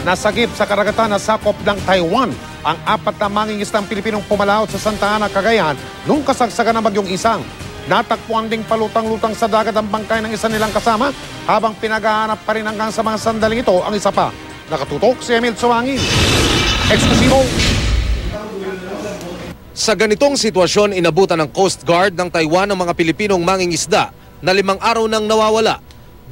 Nasagip sa karagatan na sakop ng Taiwan ang 4 na mangingisdang Pilipinong pumalaot sa Santa Ana, Cagayan nung kasagsagan ng bagyong Isang. Natagpuan ding palutang-lutang sa dagat ang bangkay ng isa nilang kasama habang pinaghahanap pa rin hanggang sa mga sandaling ito ang isa pa. Nakatutok si Emil Sumangil. Eksklusibo. Sa ganitong sitwasyon, inabutan ng Coast Guard ng Taiwan ang mga Pilipinong mangingisda na 5 araw nang nawawala.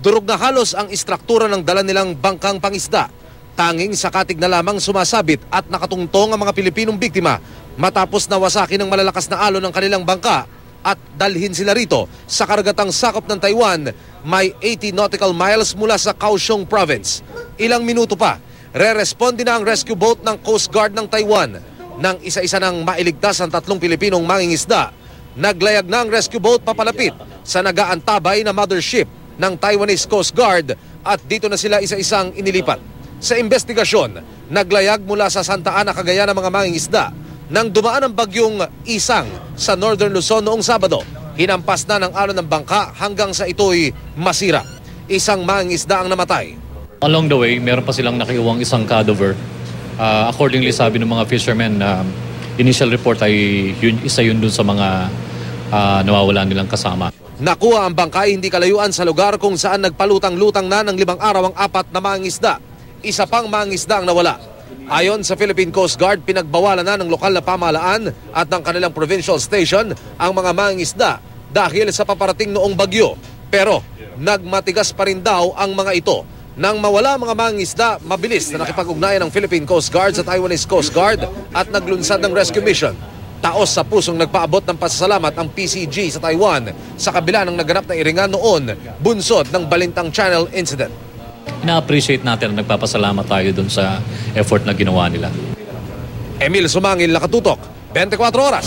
Durog na halos ang istruktura ng dala nilang bangkang pangisda. Tanging sa katig na lamang sumasabit at nakatungtong ang mga Pilipinong biktima matapos nawasakin ng malalakas na alon ng kanilang bangka at dalhin sila rito sa karagatang sakop ng Taiwan, may 80 nautical miles mula sa Kaohsiung Province. Ilang minuto pa, re-responde na ang rescue boat ng Coast Guard ng Taiwan. Nang isa-isa nang mailigtas ang 3 Pilipinong mangingisda, naglayag na ang rescue boat papalapit sa nag-aantabay na mothership ng Taiwanese Coast Guard at dito na sila isa-isang inilipat. Sa investigasyon, naglayag mula sa Santa Ana, Cagayan ang mga mangingisda nang dumaan ang bagyong Isang sa Northern Luzon noong Sabado. Hinampas na ng alon ng bangka hanggang sa ito'y masira. Isang mangingisda ang namatay. Along the way, meron pa silang nakiuwang isang cadaver. Accordingly, sabi ng mga fishermen, initial report ay isa yun dun sa mga nawawalan nilang kasama. Nakuha ang bangkay hindi kalayuan sa lugar kung saan nagpalutang-lutang na ng 5 araw ang 4 na mangingisda. Isa pang mangingisda ang nawala. Ayon sa Philippine Coast Guard, pinagbawalan na ng lokal na pamahalaan at ng kanilang provincial station ang mga mangingisda dahil sa paparating noong bagyo. Pero nagmatigas pa rin daw ang mga ito. Nang mawala mga mangingisda, mabilis na nakipag-ugnayan ng Philippine Coast Guard sa Taiwanese Coast Guard at naglunsad ng rescue mission. Taos sa pusong nagpaabot ng pasasalamat ang PCG sa Taiwan sa kabila ng naganap na iringan noon, bunsod ng Balintang Channel incident. Ina-appreciate natin at nagpapasalamat tayo dun sa effort na ginawa nila. Emil Sumangil, Nakatutok, 24 Oras.